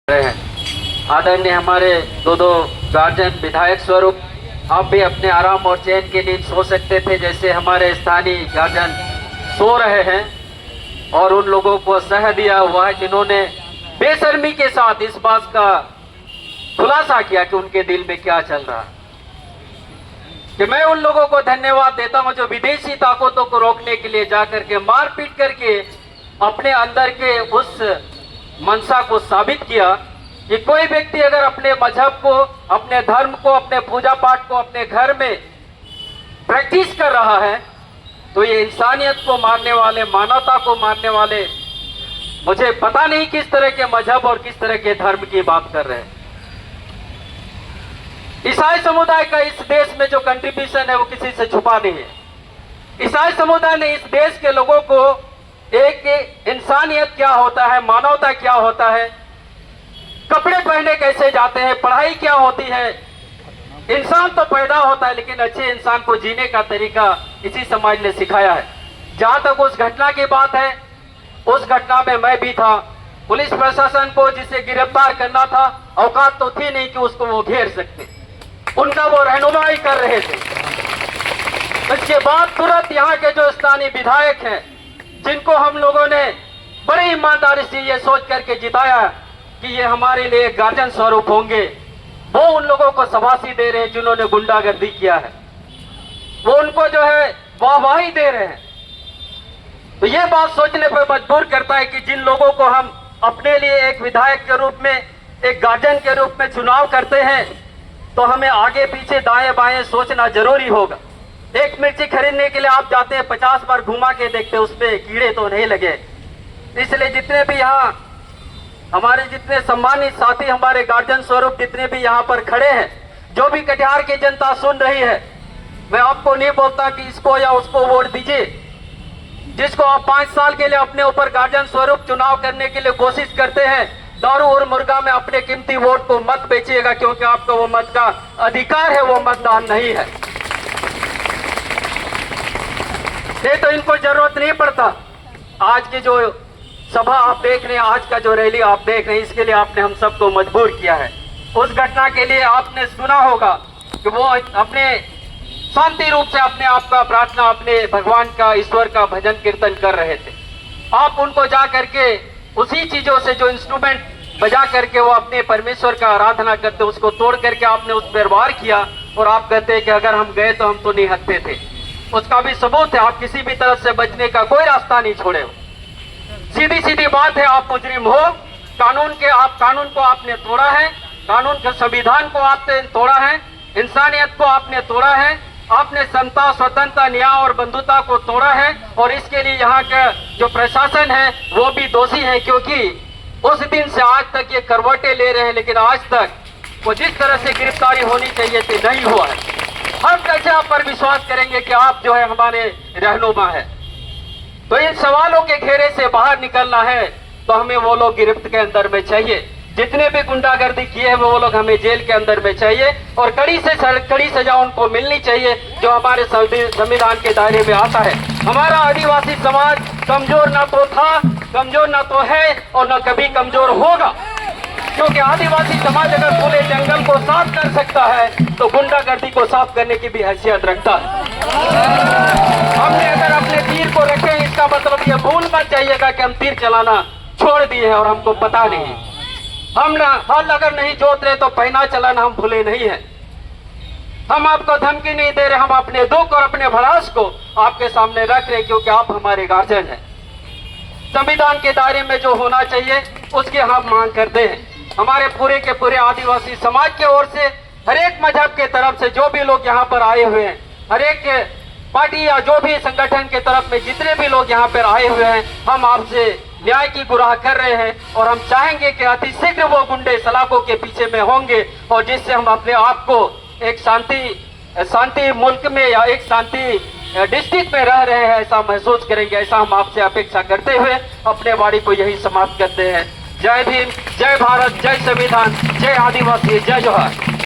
रहे हैं। आदरणीय हमारे दो गार्जियन विधायक स्वरूप आप भी अपने आराम और चैन की नींद सो सकते थे, जैसे हमारे स्थानीय गार्जियन सो रहे हैं, और उन लोगों को सह दिया हुआ है जिन्होंने बेशर्मी के साथ इस बात का खुलासा किया कि उनके दिल में क्या चल रहा है। कि मैं उन लोगों को धन्यवाद देता हूं जो विदेशी ताकतों को रोकने के लिए जाकर के मारपीट करके अपने अंदर के उस मंशा को साबित किया कि कोई व्यक्ति अगर अपने मजहब को, अपने धर्म को, अपने पूजा पाठ को अपने घर में प्रैक्टिस कर रहा है तो ये इंसानियत को मारने वाले, मानवता को मारने वाले, मुझे पता नहीं किस तरह के मजहब और किस तरह के धर्म की बात कर रहे हैं। ईसाई समुदाय का इस देश में जो कंट्रीब्यूशन है वो किसी से छुपा नहीं है। ईसाई समुदाय ने इस देश के लोगों को एक इंसानियत क्या होता है, मानवता क्या होता है, कपड़े पहने कैसे जाते हैं, पढ़ाई क्या होती है, इंसान तो पैदा होता है लेकिन अच्छे इंसान को जीने का तरीका इसी समाज ने सिखाया है। जहां तक उस घटना की बात है, उस घटना में मैं भी था। पुलिस प्रशासन को जिसे गिरफ्तार करना था औकात तो थी नहीं कि उसको वो घेर सकते, उनका वो रहनुमाई कर रहे थे। इसके बाद तुरंत यहाँ के जो स्थानीय विधायक हैं, जिनको हम लोगों ने बड़ी ईमानदारी से ये सोच करके जिताया कि ये हमारे लिए गार्जियन स्वरूप होंगे, वो उन लोगों को शाबाशी दे रहे हैं जिन्होंने गुंडागर्दी किया है, वो उनको जो है वाहवाही दे रहे हैं। तो ये बात सोचने पर मजबूर करता है कि जिन लोगों को हम अपने लिए एक विधायक के रूप में, एक गार्जियन के रूप में चुनाव करते हैं, तो हमें आगे पीछे दाएं बाएं सोचना जरूरी होगा। एक मिर्ची खरीदने के लिए आप जाते हैं, 50 बार घुमा के देखते हैं, उसपे कीड़े तो नहीं लगे। इसलिए जितने भी यहाँ हमारे जितने सम्मानित साथी, हमारे गार्जियन स्वरूप जितने भी यहाँ पर खड़े हैं, जो भी कटिहार की जनता सुन रही है, मैं आपको नहीं बोलता कि इसको या उसको वोट दीजिए। जिसको आप 5 साल के लिए अपने ऊपर गार्जियन स्वरूप चुनाव करने के लिए कोशिश करते हैं, दारू और मुर्गा में अपने कीमती वोट को मत बेचिएगा, क्योंकि आपका वो मत का अधिकार है, वो मतदान नहीं है। नहीं तो इनको जरूरत नहीं पड़ता। आज की जो सभा आप देख रहे हैं, आज का जो रैली आप देख रहे हैं, इसके लिए आपने हम सबको मजबूर किया है। उस घटना के लिए आपने सुना होगा कि वो अपने शांति रूप से अपने आप का प्रार्थना, अपने भगवान का, ईश्वर का भजन कीर्तन कर रहे थे। आप उनको जा करके उसी चीजों से जो इंस्ट्रूमेंट बजा करके वो अपने परमेश्वर का आराधना करते, उसको तोड़ करके आपने उस पर वार किया, और आप कहते हैं कि अगर हम गए तो हम तो नहीं हटते थे। उसका भी सबूत है, आप किसी भी तरह से बचने का कोई रास्ता नहीं छोड़े हो। सीधी सीधी बात है, आप मुजरिम हो। कानून को आपने तोड़ा है, कानून के संविधान को आपने तोड़ा है, इंसानियत को आपने तोड़ा है, आपने समता, स्वतंत्रता, न्याय और बंधुता को तोड़ा है। और इसके लिए यहाँ का जो प्रशासन है वो भी दोषी है, क्योंकि उस दिन से आज तक ये करवटें ले रहे हैं, लेकिन आज तक वो जिस तरह से गिरफ्तारी होनी चाहिए थी नहीं हुआ है। हम कैसे आप पर विश्वास करेंगे कि आप जो है हमारे रहनुमा है? तो इन सवालों के घेरे से बाहर निकलना है तो हमें वो लोग गिरफ्त के अंदर में चाहिए, जितने भी गुंडागर्दी किए हैं वो लोग हमें जेल के अंदर में चाहिए, और कड़ी से कड़ी सजा उनको मिलनी चाहिए जो हमारे संविधान के दायरे में आता है। हमारा आदिवासी समाज कमजोर न तो था, कमजोर न तो है, और न कभी कमजोर होगा, क्योंकि आदिवासी समाज अगर पूरे जंगल को साफ कर सकता है तो गुंडागर्दी को साफ करने की भी हैसियत रखता है। हमने अगर अपने तीर को रखे, इसका मतलब ये भूल मत जाइएगा कि हम तीर चलाना छोड़ दिए हैं और हमको पता नहीं। हम ना हल अगर नहीं जोत रहे तो पहना चलाना हम भूले नहीं है। हम आपको धमकी नहीं दे रहे, हम अपने दुख और अपने भड़ास को आपके सामने रख रहे, क्योंकि आप हमारे गार्जियन हैं। संविधान के दायरे में जो होना चाहिए उसकी हम मांग करते हैं। हमारे पूरे के पूरे आदिवासी समाज की ओर से, हर एक मजहब के तरफ से जो भी लोग यहाँ पर आए हुए हैं, हर एक पार्टी या जो भी संगठन के तरफ में जितने भी लोग यहाँ पर आए हुए हैं, हम आपसे न्याय की गुहार कर रहे हैं, और हम चाहेंगे कि अति शीघ्र वो गुंडे सलाखों के पीछे में होंगे, और जिससे हम अपने आप को एक शांति मुल्क में या एक शांति डिस्ट्रिक्ट में रह रहे हैं ऐसा महसूस करेंगे। ऐसा हम आपसे अपेक्षा करते हुए अपने वाणी को यही समाप्त करते हैं। जय भीम, जय भारत, जय संविधान, जय आदिवासी, जय जोहार।